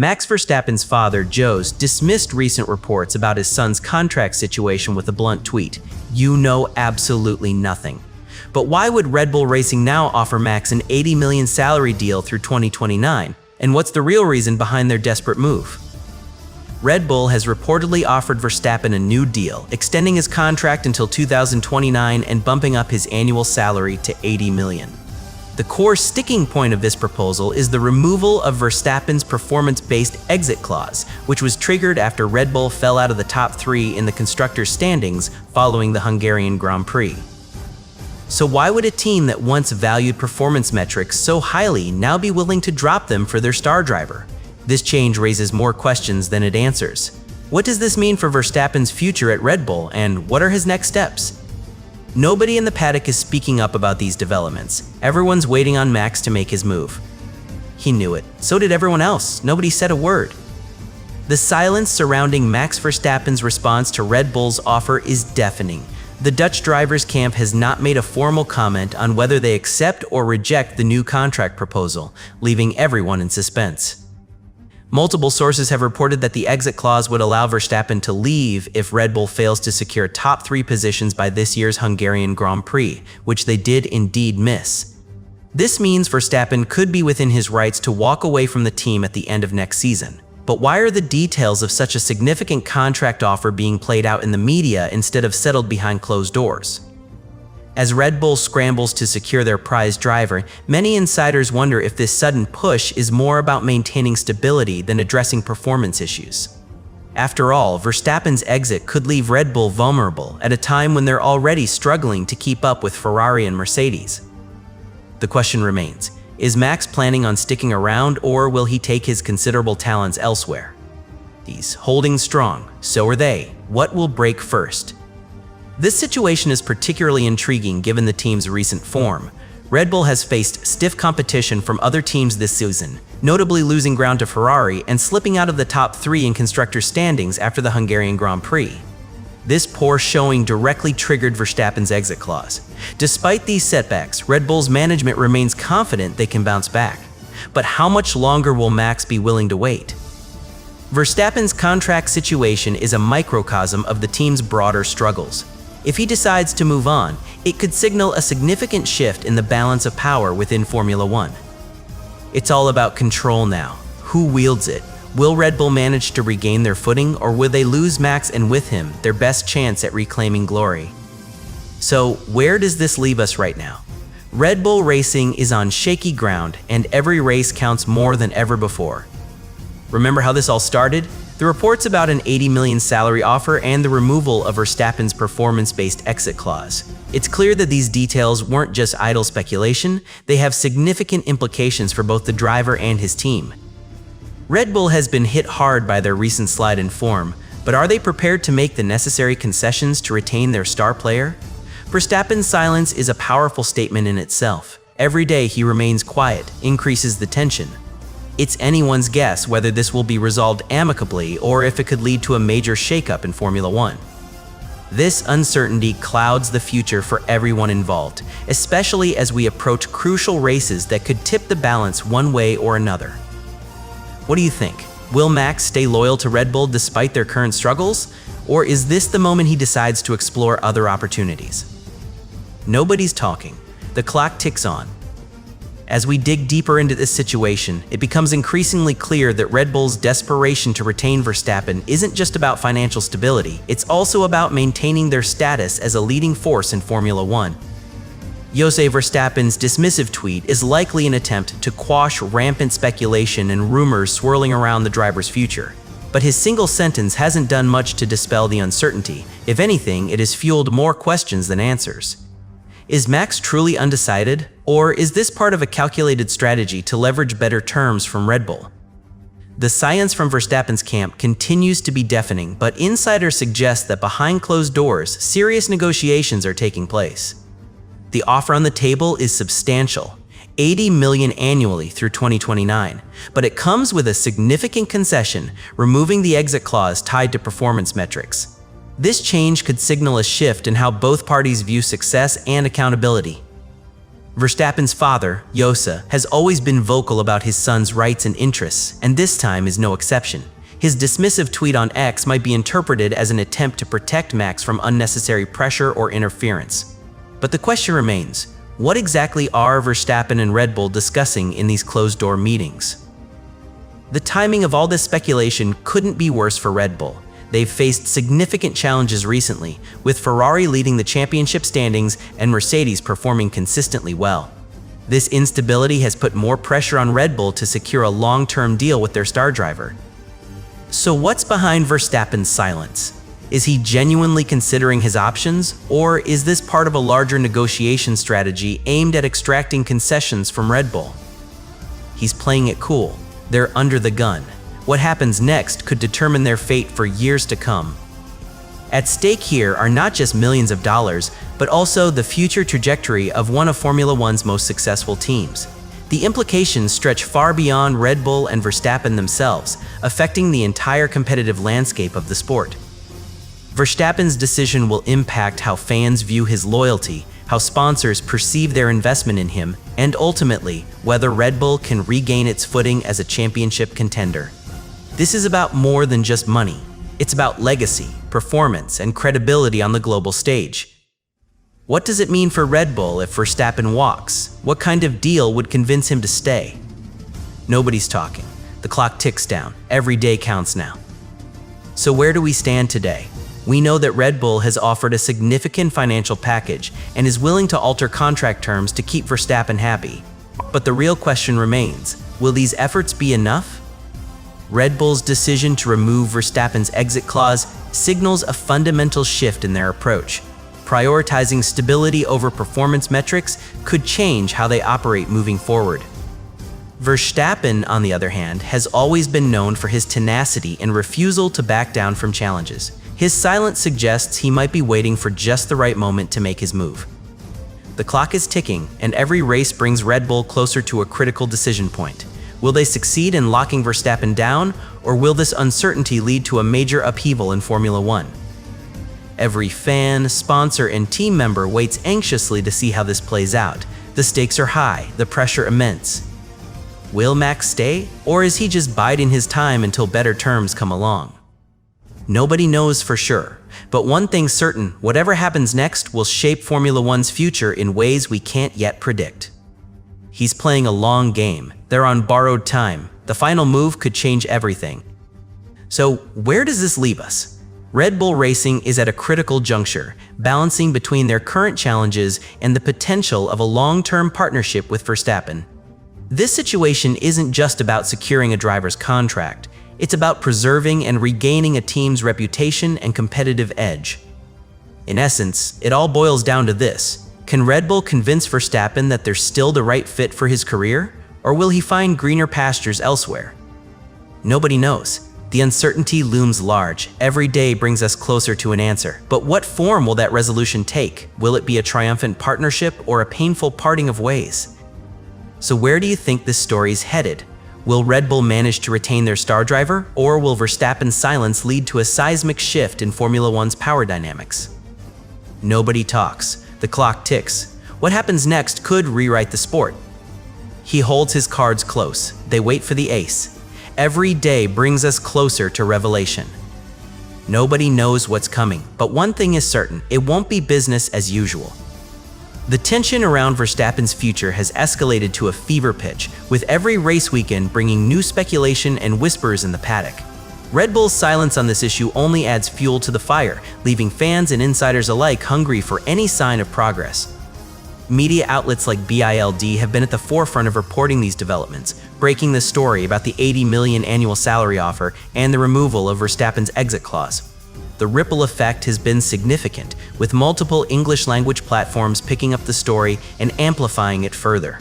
Max Verstappen's father, Jos, dismissed recent reports about his son's contract situation with a blunt tweet: "You know absolutely nothing." But why would Red Bull Racing now offer Max an 80 million salary deal through 2029? And what's the real reason behind their desperate move? Red Bull has reportedly offered Verstappen a new deal, extending his contract until 2029 and bumping up his annual salary to 80 million. The core sticking point of this proposal is the removal of Verstappen's performance-based exit clause, which was triggered after Red Bull fell out of the top 3 in the constructors' standings following the Hungarian Grand Prix. So why would a team that once valued performance metrics so highly now be willing to drop them for their star driver? This change raises more questions than it answers. What does this mean for Verstappen's future at Red Bull, and what are his next steps? Nobody in the paddock is speaking up about these developments. Everyone's waiting on Max to make his move. He knew it. So did everyone else. Nobody said a word. The silence surrounding Max Verstappen's response to Red Bull's offer is deafening. The Dutch driver's camp has not made a formal comment on whether they accept or reject the new contract proposal, leaving everyone in suspense. Multiple sources have reported that the exit clause would allow Verstappen to leave if Red Bull fails to secure top 3 positions by this year's Hungarian Grand Prix, which they did indeed miss. This means Verstappen could be within his rights to walk away from the team at the end of next season. But why are the details of such a significant contract offer being played out in the media instead of settled behind closed doors? As Red Bull scrambles to secure their prized driver, many insiders wonder if this sudden push is more about maintaining stability than addressing performance issues. After all, Verstappen's exit could leave Red Bull vulnerable at a time when they're already struggling to keep up with Ferrari and Mercedes. The question remains, is Max planning on sticking around, or will he take his considerable talents elsewhere? He's holding strong, so are they. What will break first? This situation is particularly intriguing given the team's recent form. Red Bull has faced stiff competition from other teams this season, notably losing ground to Ferrari and slipping out of the top 3 in constructors' standings after the Hungarian Grand Prix. This poor showing directly triggered Verstappen's exit clause. Despite these setbacks, Red Bull's management remains confident they can bounce back. But how much longer will Max be willing to wait? Verstappen's contract situation is a microcosm of the team's broader struggles. If he decides to move on, it could signal a significant shift in the balance of power within Formula One. It's all about control now. Who wields it? Will Red Bull manage to regain their footing, or will they lose Max and with him their best chance at reclaiming glory? So where does this leave us right now? Red Bull Racing is on shaky ground, and every race counts more than ever before. Remember how this all started? The reports about an 80 million salary offer and the removal of Verstappen's performance-based exit clause. It's clear that these details weren't just idle speculation, they have significant implications for both the driver and his team. Red Bull has been hit hard by their recent slide in form, but are they prepared to make the necessary concessions to retain their star player? Verstappen's silence is a powerful statement in itself. Every day he remains quiet, increases the tension. It's anyone's guess whether this will be resolved amicably or if it could lead to a major shakeup in Formula One. This uncertainty clouds the future for everyone involved, especially as we approach crucial races that could tip the balance one way or another. What do you think? Will Max stay loyal to Red Bull despite their current struggles? Or is this the moment he decides to explore other opportunities? Nobody's talking. The clock ticks on. As we dig deeper into this situation, it becomes increasingly clear that Red Bull's desperation to retain Verstappen isn't just about financial stability, it's also about maintaining their status as a leading force in Formula One. Jos Verstappen's dismissive tweet is likely an attempt to quash rampant speculation and rumors swirling around the driver's future. But his single sentence hasn't done much to dispel the uncertainty. If anything, it has fueled more questions than answers. Is Max truly undecided, or is this part of a calculated strategy to leverage better terms from Red Bull? The silence from Verstappen's camp continues to be deafening, but insiders suggest that behind closed doors, serious negotiations are taking place. The offer on the table is substantial, 80 million annually through 2029, but it comes with a significant concession, removing the exit clause tied to performance metrics. This change could signal a shift in how both parties view success and accountability. Verstappen's father, Jos, has always been vocal about his son's rights and interests, and this time is no exception. His dismissive tweet on X might be interpreted as an attempt to protect Max from unnecessary pressure or interference. But the question remains, what exactly are Verstappen and Red Bull discussing in these closed-door meetings? The timing of all this speculation couldn't be worse for Red Bull. They've faced significant challenges recently, with Ferrari leading the championship standings and Mercedes performing consistently well. This instability has put more pressure on Red Bull to secure a long-term deal with their star driver. So what's behind Verstappen's silence? Is he genuinely considering his options, or is this part of a larger negotiation strategy aimed at extracting concessions from Red Bull? He's playing it cool. They're under the gun. What happens next could determine their fate for years to come. At stake here are not just millions of dollars, but also the future trajectory of one of Formula One's most successful teams. The implications stretch far beyond Red Bull and Verstappen themselves, affecting the entire competitive landscape of the sport. Verstappen's decision will impact how fans view his loyalty, how sponsors perceive their investment in him, and ultimately, whether Red Bull can regain its footing as a championship contender. This is about more than just money. It's about legacy, performance, and credibility on the global stage. What does it mean for Red Bull if Verstappen walks? What kind of deal would convince him to stay? Nobody's talking. The clock ticks down. Every day counts now. So where do we stand today? We know that Red Bull has offered a significant financial package and is willing to alter contract terms to keep Verstappen happy. But the real question remains, will these efforts be enough? Red Bull's decision to remove Verstappen's exit clause signals a fundamental shift in their approach. Prioritizing stability over performance metrics could change how they operate moving forward. Verstappen, on the other hand, has always been known for his tenacity and refusal to back down from challenges. His silence suggests he might be waiting for just the right moment to make his move. The clock is ticking, and every race brings Red Bull closer to a critical decision point. Will they succeed in locking Verstappen down, or will this uncertainty lead to a major upheaval in Formula One? Every fan, sponsor, and team member waits anxiously to see how this plays out. The stakes are high, the pressure immense. Will Max stay, or is he just biding his time until better terms come along? Nobody knows for sure, but one thing's certain, whatever happens next will shape Formula One's future in ways we can't yet predict. He's playing a long game. They're on borrowed time. The final move could change everything. So where does this leave us? Red Bull Racing is at a critical juncture, balancing between their current challenges and the potential of a long-term partnership with Verstappen. This situation isn't just about securing a driver's contract. It's about preserving and regaining a team's reputation and competitive edge. In essence, it all boils down to this. Can Red Bull convince Verstappen that they're still the right fit for his career, or will he find greener pastures elsewhere? Nobody knows. The uncertainty looms large. Every day brings us closer to an answer. But what form will that resolution take? Will it be a triumphant partnership or a painful parting of ways? So where do you think this story's headed? Will Red Bull manage to retain their star driver, or will Verstappen's silence lead to a seismic shift in Formula One's power dynamics? Nobody talks. The clock ticks. What happens next could rewrite the sport. He holds his cards close. They wait for the ace. Every day brings us closer to revelation. Nobody knows what's coming, but one thing is certain, it won't be business as usual. The tension around Verstappen's future has escalated to a fever pitch, with every race weekend bringing new speculation and whispers in the paddock. Red Bull's silence on this issue only adds fuel to the fire, leaving fans and insiders alike hungry for any sign of progress. Media outlets like BILD have been at the forefront of reporting these developments, breaking the story about the $80 million annual salary offer and the removal of Verstappen's exit clause. The ripple effect has been significant, with multiple English-language platforms picking up the story and amplifying it further.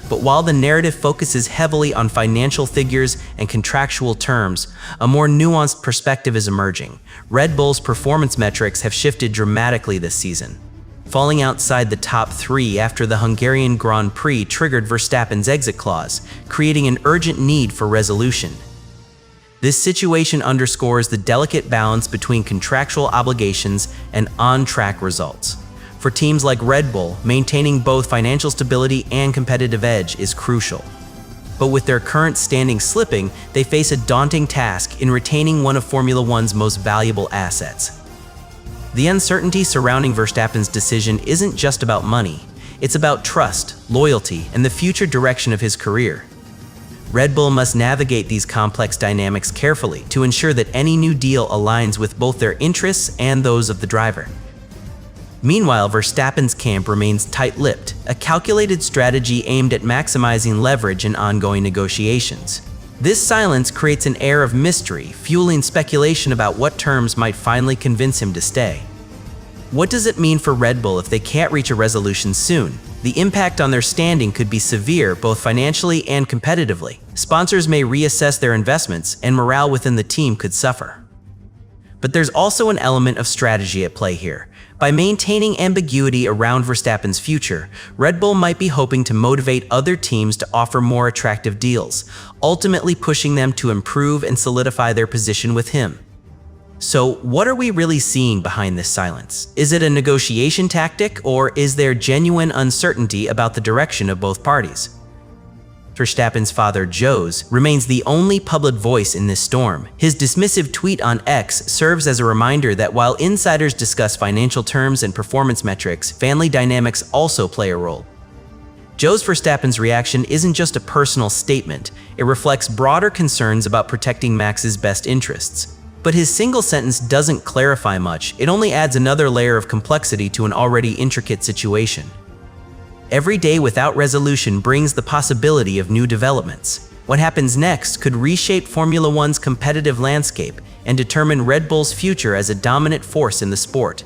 But while the narrative focuses heavily on financial figures and contractual terms, a more nuanced perspective is emerging. Red Bull's performance metrics have shifted dramatically this season. Falling outside the top three after the Hungarian Grand Prix triggered Verstappen's exit clause, creating an urgent need for resolution. This situation underscores the delicate balance between contractual obligations and on-track results. For teams like Red Bull, maintaining both financial stability and competitive edge is crucial. But with their current standing slipping, they face a daunting task in retaining one of Formula One's most valuable assets. The uncertainty surrounding Verstappen's decision isn't just about money. It's about trust, loyalty, and the future direction of his career. Red Bull must navigate these complex dynamics carefully to ensure that any new deal aligns with both their interests and those of the driver. Meanwhile, Verstappen's camp remains tight-lipped, a calculated strategy aimed at maximizing leverage in ongoing negotiations. This silence creates an air of mystery, fueling speculation about what terms might finally convince him to stay. What does it mean for Red Bull if they can't reach a resolution soon? The impact on their standing could be severe, both financially and competitively. Sponsors may reassess their investments, and morale within the team could suffer. But there's also an element of strategy at play here. By maintaining ambiguity around Verstappen's future, Red Bull might be hoping to motivate other teams to offer more attractive deals, ultimately pushing them to improve and solidify their position with him. So, what are we really seeing behind this silence? Is it a negotiation tactic, or is there genuine uncertainty about the direction of both parties? Verstappen's father, Jos, remains the only public voice in this storm. His dismissive tweet on X serves as a reminder that while insiders discuss financial terms and performance metrics, family dynamics also play a role. Jos Verstappen's reaction isn't just a personal statement, it reflects broader concerns about protecting Max's best interests. But his single sentence doesn't clarify much, it only adds another layer of complexity to an already intricate situation. Every day without resolution brings the possibility of new developments. What happens next could reshape Formula One's competitive landscape and determine Red Bull's future as a dominant force in the sport.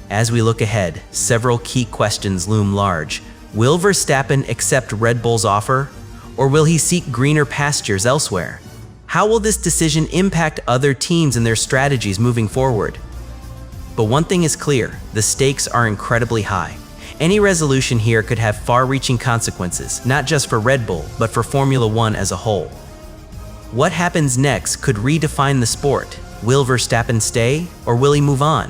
As we look ahead, several key questions loom large. Will Verstappen accept Red Bull's offer, or will he seek greener pastures elsewhere? How will this decision impact other teams and their strategies moving forward? But one thing is clear, the stakes are incredibly high. Any resolution here could have far-reaching consequences, not just for Red Bull, but for Formula One as a whole. What happens next could redefine the sport. Will Verstappen stay, or will he move on?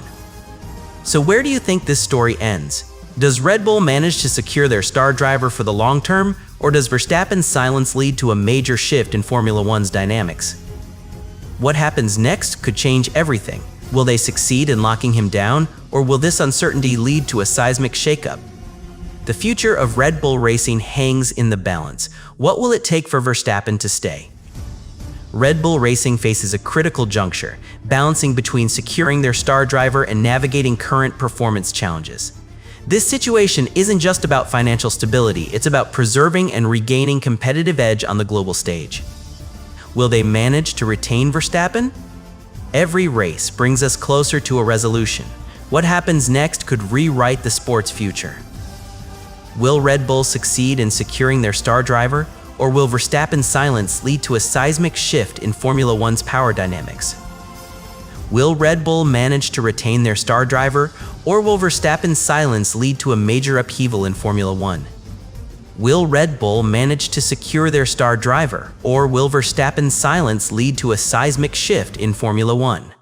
So where do you think this story ends? Does Red Bull manage to secure their star driver for the long term, or does Verstappen's silence lead to a major shift in Formula One's dynamics? What happens next could change everything. Will they succeed in locking him down, or will this uncertainty lead to a seismic shakeup? The future of Red Bull racing hangs in the balance. What will it take for Verstappen to stay? Red Bull Racing faces a critical juncture, balancing between securing their star driver and navigating current performance challenges. This situation isn't just about financial stability, it's about preserving and regaining competitive edge on the global stage. Will they manage to retain Verstappen? Every race brings us closer to a resolution. What happens next could rewrite the sport's future. Will Red Bull succeed in securing their star driver, or will Verstappen's silence lead to a seismic shift in Formula One's power dynamics? Will Red Bull manage to retain their star driver, or will Verstappen's silence lead to a major upheaval in Formula One? Will Red Bull manage to secure their star driver, or will Verstappen's silence lead to a seismic shift in Formula One?